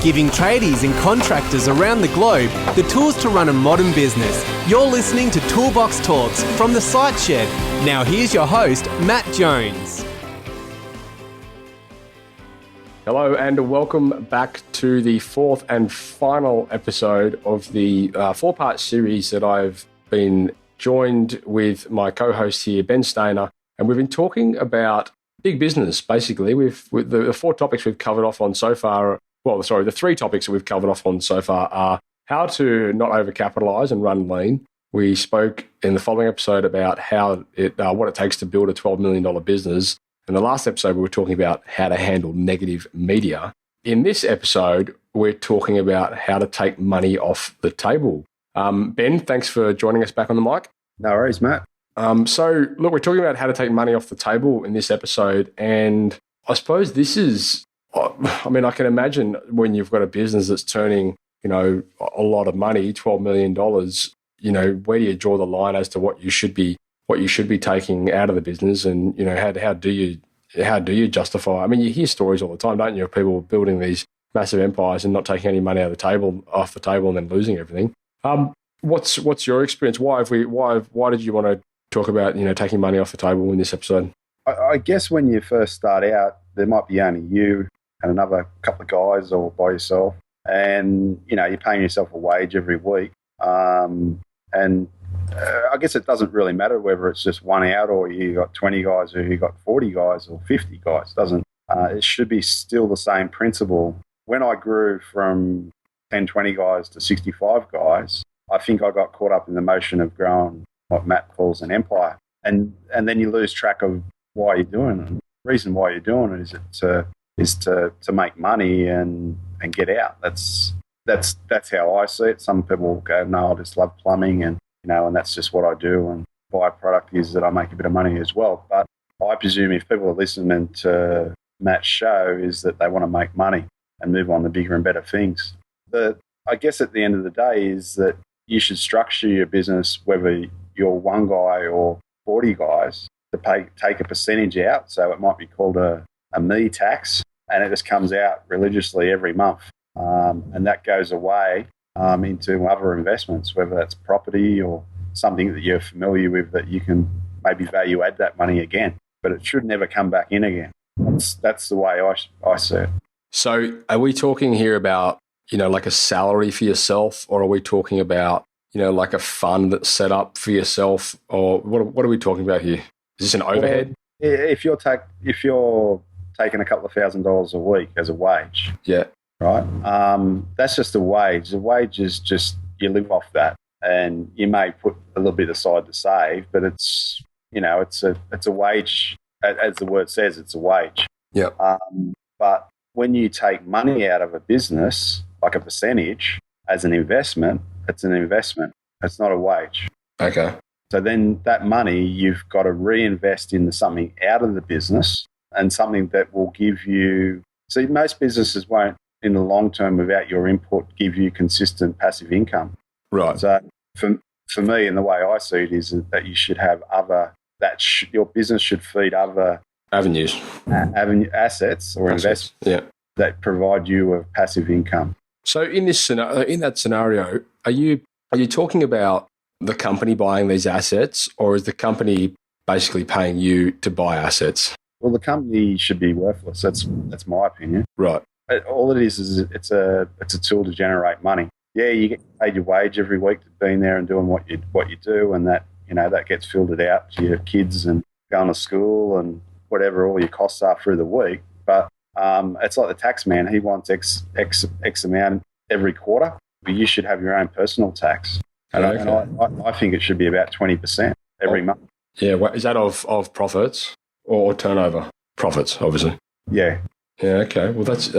giving tradies and contractors around the globe the tools to run a modern business. You're listening to Toolbox Talks from the Site Shed. Now here's your host, Matt Jones. Hello and welcome back to the fourth and final episode of the four-part series that I've been joined with my co-host here, Ben Stainer, and we've been talking about big business, basically. With the four topics we've covered off on so far, the three topics that we've covered off on so far are how to not overcapitalize and run lean. We spoke in the following episode about what it takes to build a $12 million business. In the last episode, we were talking about how to handle negative media. In this episode, we're talking about how to take money off the table. Ben, thanks for joining us back on the mic. No worries, Matt. So, look, we're talking about how to take money off the table in this episode. And I suppose this is, I can imagine when you've got a business that's turning, a lot of money, $12 million, where do you draw the line as to what you should be taking out of the business? And, how do you justify? I mean, you hear stories all the time, don't you, of people building these massive empires and not taking any money off the table and then losing everything. What's your experience? Why did you want to talk about, taking money off the table in this episode? I guess when you first start out, there might be only you and another couple of guys or by yourself. And, you're paying yourself a wage every week. I guess it doesn't really matter whether it's just one out or you got 20 guys or you got 40 guys or 50 guys. It should be still the same principle. When I grew from 10, 20 guys to 65 guys, I think I got caught up in the motion of growing what Matt calls an empire. And then you lose track of why you're doing it. The reason why you're doing it is to make money and get out. That's how I see it. Some people go, no, I just love plumbing and that's just what I do. And byproduct is that I make a bit of money as well. But I presume if people are listening to Matt's show is that they want to make money and move on to bigger and better things. I guess at the end of the day is that you should structure your business, whether you're one guy or 40 guys, to take a percentage out. So it might be called a me tax, and it just comes out religiously every month. And that goes away into other investments, whether that's property or something that you're familiar with that you can maybe value add that money again. But it should never come back in again. That's the way I see it. So are we talking here about, like a salary for yourself, or are we talking about, like a fund that's set up for yourself, or what are we talking about here? Is this an overhead? Well, if you're taking a couple of $1,000s a week as a wage, yeah, right? That's just a wage. The wage is just you live off that, and you may put a little bit aside to save, but it's a wage, as the word says, it's a wage. Yeah. But when you take money out of a business, like a percentage, as an investment, it's an investment. It's not a wage. Okay. So then that money you've got to reinvest into something out of the business and something that will give you. See, most businesses won't, in the long term, without your input, give you consistent passive income. Right. So for me, and the way I see it is that you should have your business should feed other avenues, assets or investments that provide you with passive income. So in that scenario, are you talking about the company buying these assets, or is the company basically paying you to buy assets? Well, the company should be worthless. That's my opinion. Right. All it is it's a tool to generate money. Yeah, you get paid your wage every week to being there and doing what you do, and that that gets filtered out to your kids and going to school and whatever all your costs are through the week. But it's like the tax man. He wants X amount every quarter, but you should have your own personal tax. And I think it should be about 20% every month. Yeah, is that of profits or turnover? Profits, obviously. Yeah. Yeah. Okay. Well, that's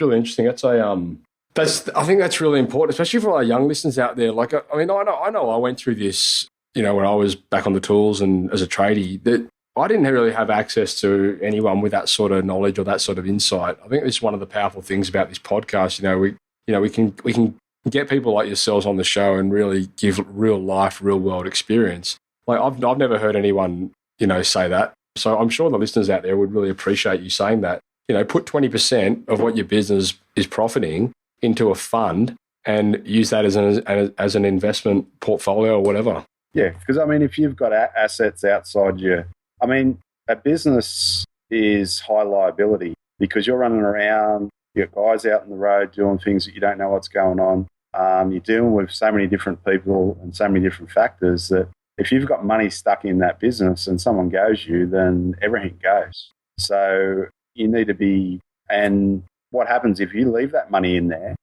really interesting. I think that's really important, especially for our young listeners out there. Like, I know I went through this, when I was back on the tools and as a tradie, that I didn't really have access to anyone with that sort of knowledge or that sort of insight. I think it's one of the powerful things about this podcast. We can get people like yourselves on the show and really give real life, real world experience. Like I've never heard anyone, say that. So I'm sure the listeners out there would really appreciate you saying that. put 20% of what your business is profiting into a fund and use that as an investment portfolio or whatever. Yeah, because if you've got assets outside a business is high liability because you're running around, you've got guys out on the road doing things that you don't know what's going on. You're dealing with so many different people and so many different factors that if you've got money stuck in that business and someone goes you, then everything goes. So you need to be, and what happens if you leave that money in there,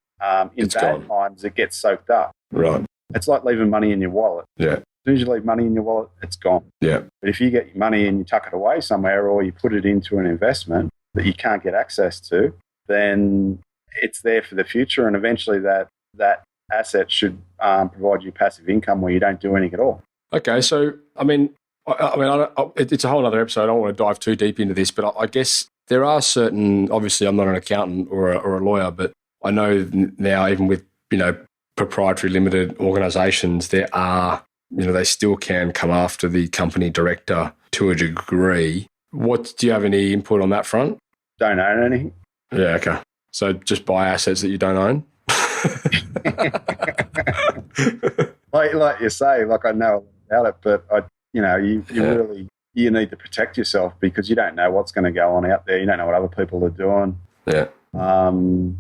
in bad times, it gets soaked up. Right. It's like leaving money in your wallet. Yeah. As soon as you leave money in your wallet, it's gone. Yeah. But if you get your money and you tuck it away somewhere or you put it into an investment that you can't get access to, then it's there for the future. And eventually that asset should provide you passive income where you don't do anything at all. Okay. So, it's a whole other episode. I don't want to dive too deep into this, but I guess there are certain, obviously I'm not an accountant or a lawyer, but I know now even with, proprietary limited organizations, there are, they still can come after the company director to a degree. Do you have any input on that front? Don't own anything. Yeah, okay. So just buy assets that you don't own? like you say, I know about it, but you need to protect yourself because you don't know what's going to go on out there. You don't know what other people are doing. Yeah. And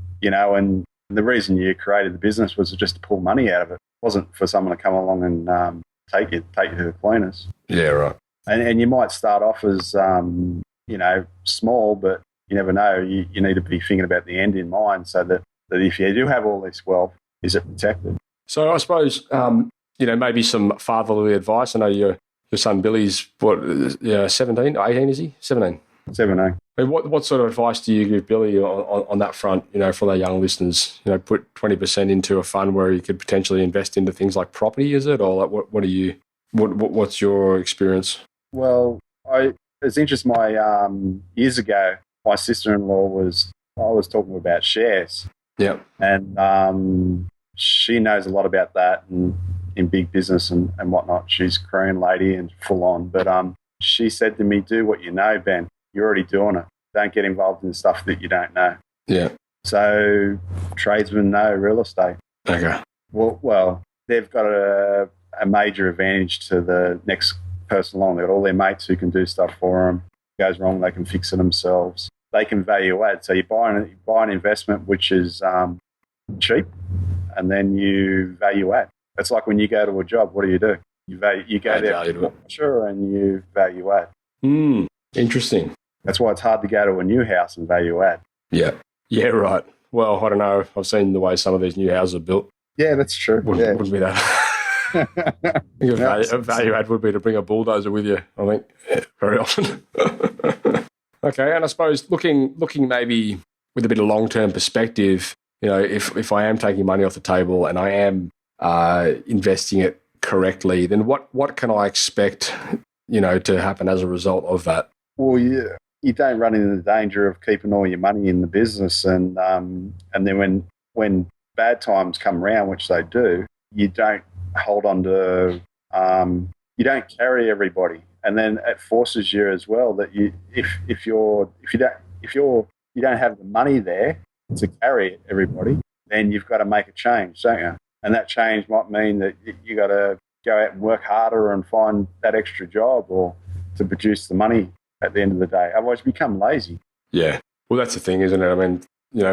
the reason you created the business was just to pull money out of it. It wasn't for someone to come along and take you to the cleaners. Yeah, right. And you might start off as, small, but you never know. You need to be thinking about the end in mind so that if you do have all this wealth, is it protected? So I suppose, maybe some fatherly advice. I know your son Billy's, 17, 18 is he? 17? 17. What sort of advice do you give Billy on that front, for their young listeners? Put 20% into a fund where you could potentially invest into things like property, is it? Or what's your experience? Well, it's interesting. Years ago, my sister-in-law I was talking about shares. Yeah. And she knows a lot about that and in big business and whatnot. She's a Korean lady and full on. But she said to me, do what you know, Ben. You're already doing it. Don't get involved in stuff that you don't know. Yeah. So tradesmen know real estate. Okay. Well, they've got a major advantage to the next person along. They've got all their mates who can do stuff for them. If it goes wrong, they can fix it themselves. They can value add. So you buy an investment which is cheap, and then you value add. It's like when you go to a job. What do? You go there, sure, and you value add. Interesting. That's why it's hard to go to a new house and value add. Yeah. Yeah, right. Well, I don't know. I've seen the way some of these new houses are built. Yeah, that's true. Wouldn't be that. I think a value add would be to bring a bulldozer with you, I think, very often. Okay, and I suppose looking maybe with a bit of long-term perspective, if I am taking money off the table and I am investing it correctly, then what can I expect, to happen as a result of that? Well, you don't run into the danger of keeping all your money in the business, and then when bad times come around, which they do, you don't hold on to, you don't carry everybody, and then it forces you as well that you don't have the money there to carry everybody, then you've got to make a change, don't you? And that change might mean that you got to go out and work harder and find that extra job or to produce the money at the end of the day. Otherwise, you become lazy. Yeah. Well, that's the thing, isn't it? I mean,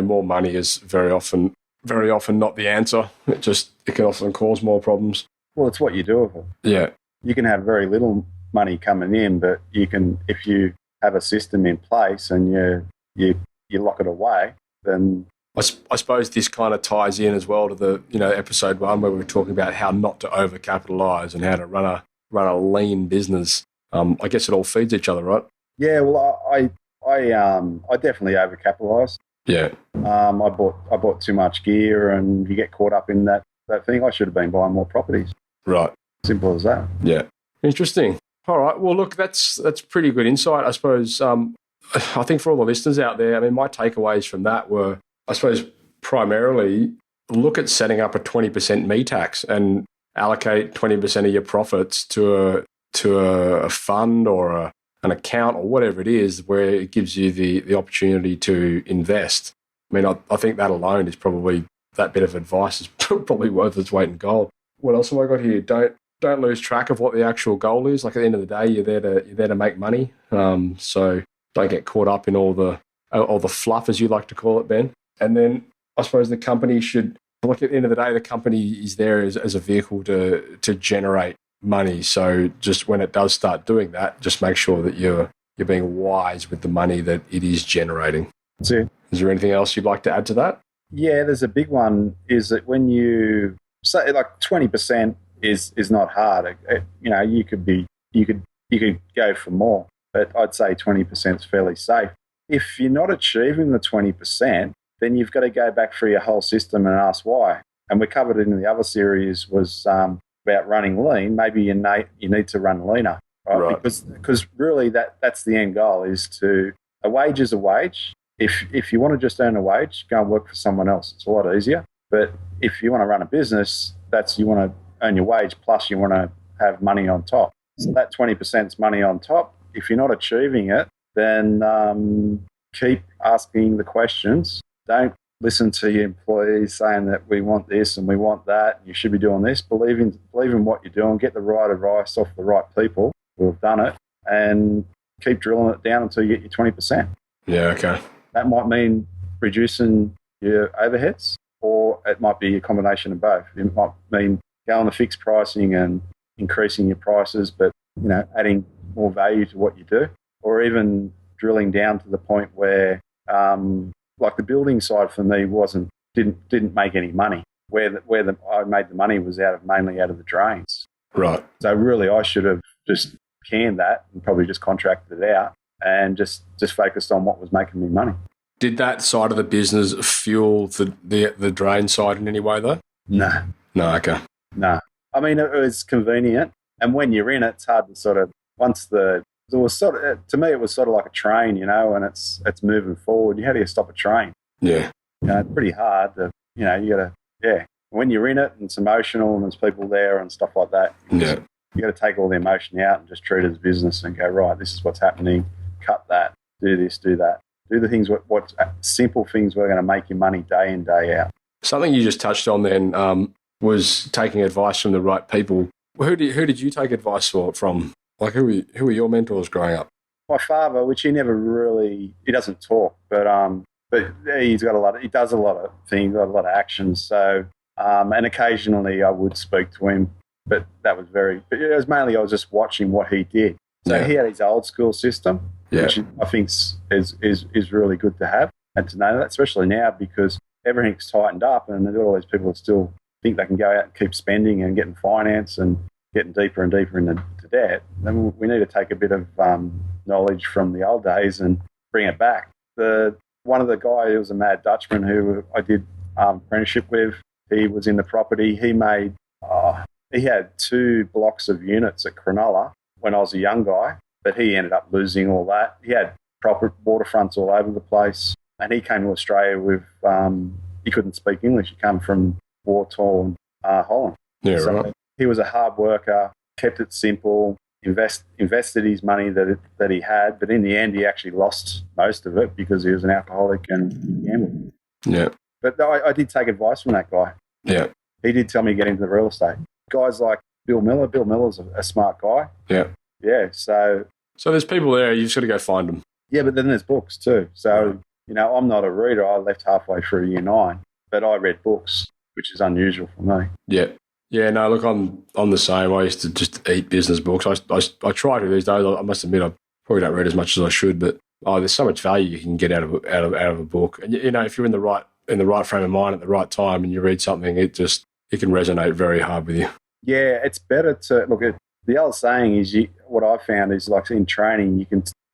more money is very often not the answer. It can often cause more problems. Well, it's what you do with it. Yeah. You can have very little money coming in, but you can, if you have a system in place and you lock it away, then I suppose this kind of ties in as well to the episode 1 where we were talking about how not to overcapitalise and how to run a lean business. I guess it all feeds each other, right? Yeah. Well, I definitely overcapitalised. Yeah. I bought too much gear, and you get caught up in that thing. I should have been buying more properties. Right. Simple as that. Yeah. Interesting. All right. Well, look, that's pretty good insight, I suppose. I think for all the listeners out there, I mean, my takeaways from that were, I suppose, primarily look at setting up a 20% me tax and allocate 20% of your profits to a fund or an account or whatever it is where it gives you the opportunity to invest. I mean, I think that alone is probably, that bit of advice is probably worth its weight in gold. What else have I got here? Don't lose track of what the actual goal is. Like at the end of the day, you're there to make money. So don't get caught up in all the fluff, as you like to call it, Ben. And then I suppose the company should, like at the end of the day, the company is there as a vehicle to generate money. So just when it does start doing that, just make sure that you're being wise with the money that it is generating. That's it. Is there anything else you'd like to add to that? Yeah, there's a big one, is that when you say like 20% is not hard. You could go for more, but I'd say 20% is fairly safe. If you're not achieving the 20%, then you've got to go back through your whole system and ask why. And we covered it in the other series was about running lean. Maybe you need to run leaner, right? Because really that's the end goal, is a wage is a wage. If you want to just earn a wage, go and work for someone else. It's a lot easier. But if you want to run a business, you want to earn your wage plus you want to have money on top. So that 20% is money on top. If you're not achieving it, then keep asking the questions. Don't listen to your employees saying that we want this and we want that, and you should be doing this. Believe in what you're doing. Get the right advice off the right people who have done it, and keep drilling it down until you get your 20%. Yeah, okay. That might mean reducing your overheads, or it might be a combination of both. It might mean going to fixed pricing and increasing your prices, but adding more value to what you do, or even drilling down to the point where, like the building side for me didn't make any money. Where I made the money was mainly out of the drains. Right. So really, I should have just canned that and probably just contracted it out and just focused on what was making me money. Did that side of the business fuel the drain side in any way, though? No. No, okay. No. I mean, it was convenient, and when you're in it, it's hard to sort of, to me, it was sort of like a train, and it's moving forward. How do you stop a train? Yeah. It's pretty hard to, you got to, yeah. When you're in it and it's emotional and there's people there and stuff like that, you got to take all the emotion out and just treat it as business and go, right, this is what's happening, cut that, do this, do that. Do the things, what simple things we're going to make you money day in, day out. Something you just touched on then was taking advice from the right people. Who did you take advice from? Like who were your mentors growing up? My father, which he doesn't talk, but he does a lot of things, got a lot of actions. So, and occasionally I would speak to him, but it was mainly I was just watching what he did. So he had his old school system, which I think is really good to have and to know that, especially now because everything's tightened up and all these people still think they can go out and keep spending and getting finance and getting deeper and deeper into debt. Then we need to take a bit of knowledge from the old days and bring it back. One of the guys, he was a mad Dutchman who I did apprenticeship with. He was in the property. He had 2 blocks of units at Cronulla when I was a young guy, but he ended up losing all that. He had proper waterfronts all over the place, and he came to Australia with, he couldn't speak English. He came from war-torn Holland. Yeah, so right. He was a hard worker, kept it simple, invested his money that he had, but in the end he actually lost most of it because he was an alcoholic and gambled. Yeah. But I did take advice from that guy. Yeah. He did tell me to get into the real estate. Guys like Bill Miller. Bill Miller's a smart guy. Yeah. Yeah. So there's people there. You've just got to go find them. Yeah, but then there's books too. So, I'm not a reader. I left halfway through year 9, but I read books, which is unusual for me. Yeah. Yeah, no, look, I'm the same. I used to just eat business books. I try to these days. I must admit I probably don't read as much as I should, but there's so much value you can get out of a book. And if you're in the right frame of mind at the right time and you read something, it can resonate very hard with you. Yeah, it's better to look at the old saying is what I found is like in training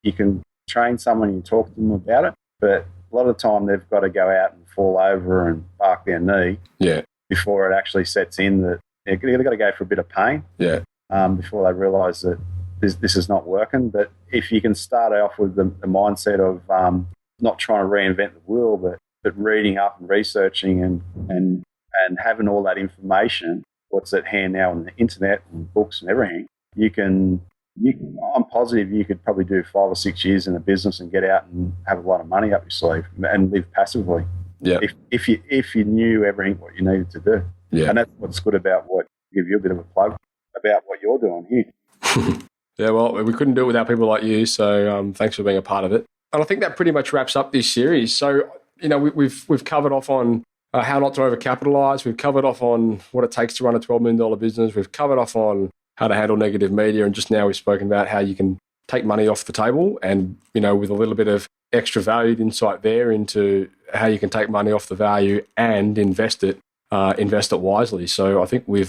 you can train someone and you talk to them about it, but a lot of the time they've got to go out and fall over and bark their knee. Yeah. Before it actually sets in that they've got to go for a bit of pain. Yeah. Before they realise that this is not working. But if you can start off with the mindset of not trying to reinvent the wheel, but reading up and researching and having all that information, what's at hand now on the internet and books and everything, you can I'm positive you could probably do 5 or 6 years in a business and get out and have a lot of money up your sleeve and live passively. Yeah. If you knew everything what you needed to do. Yeah. And that's what's good about give you a bit of a plug about what you're doing here. Yeah, well, we couldn't do it without people like you, so thanks for being a part of it. And I think that pretty much wraps up this series. So, we've covered off on how not to overcapitalize. We've covered off on what it takes to run a $12 million business. We've covered off on how to handle negative media. And just now we've spoken about how you can take money off the table and, with a little bit of extra valued insight there into how you can take money off the value and invest it wisely. So I think I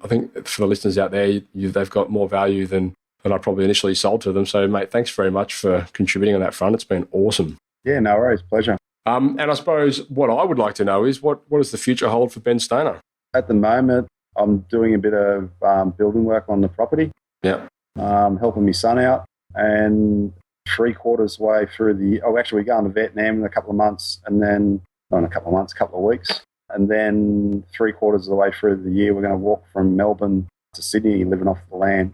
think for the listeners out there, they've got more value than I probably initially sold to them. So, mate, thanks very much for contributing on that front. It's been awesome. Yeah, no worries. Pleasure. And I suppose what I would like to know is what does the future hold for Ben Stoner? At the moment, I'm doing a bit of building work on the property. Yeah. Helping my son out. And 3/4 way through we're going to Vietnam in a couple of months, and then, not in a couple of months, a couple of weeks. And then 3/4 of the way through the year, we're going to walk from Melbourne to Sydney, living off the land.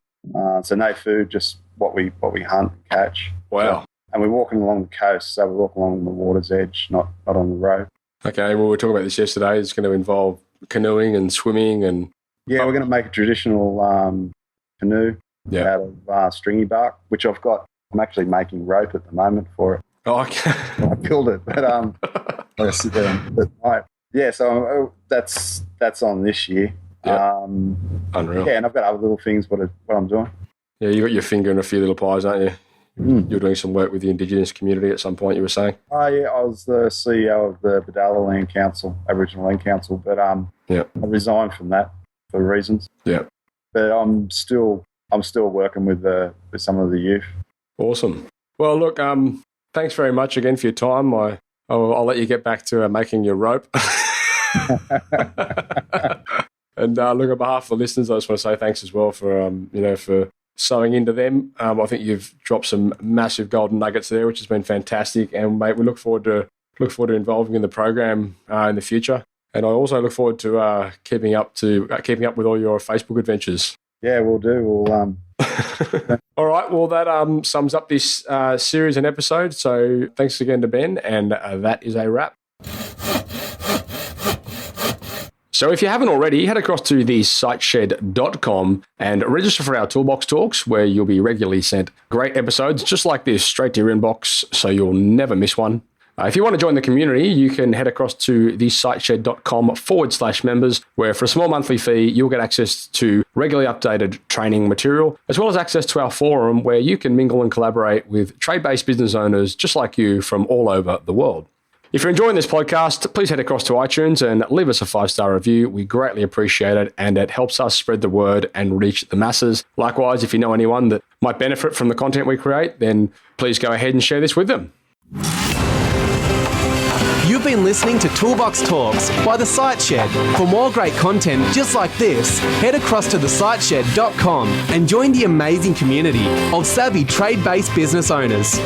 So no food, just what we hunt and catch. Wow. And we're walking along the coast, so we walk along the water's edge, not on the road. Okay, well, we were talking about this yesterday. It's going to involve canoeing and swimming and... Yeah, we're going to make a traditional canoe out of stringy bark, which I'm actually making rope at the moment for it. Oh, okay. I build it, but I'm going to sit there and yeah, so that's on this year. Yeah. Unreal. Yeah, and I've got other little things what I'm doing. Yeah, you got your finger in a few little pies, aren't you? You're doing some work with the Indigenous community at some point, you were saying? Oh, yeah, I was the CEO of the Badala Land Council, Aboriginal Land Council, but I resigned from that for reasons. Yeah. But I'm still working with some of the youth. Awesome. Well, look, thanks very much again for your time. I'll let you get back to making your rope. And look, on behalf of the listeners, I just want to say thanks as well for for sewing into them. I think you've dropped some massive golden nuggets there, which has been fantastic. And mate, we look forward to involving in the program in the future. And I also look forward to keeping up with all your Facebook adventures. Yeah, we'll do. We'll. All right. Well, that sums up this series and episode. So thanks again to Ben, and that is a wrap. So if you haven't already, head across to thesiteshed.com and register for our Toolbox Talks, where you'll be regularly sent great episodes just like this straight to your inbox, so you'll never miss one. If you want to join the community, you can head across to thesiteshed.com/members, where for a small monthly fee, you'll get access to regularly updated training material, as well as access to our forum, where you can mingle and collaborate with trade-based business owners just like you from all over the world. If you're enjoying this podcast, please head across to iTunes and leave us a 5-star review. We greatly appreciate it, and it helps us spread the word and reach the masses. Likewise, if you know anyone that might benefit from the content we create, then please go ahead and share this with them. You've been listening to Toolbox Talks by The Site Shed. For more great content just like this, head across to thesiteshed.com and join the amazing community of savvy trade-based business owners.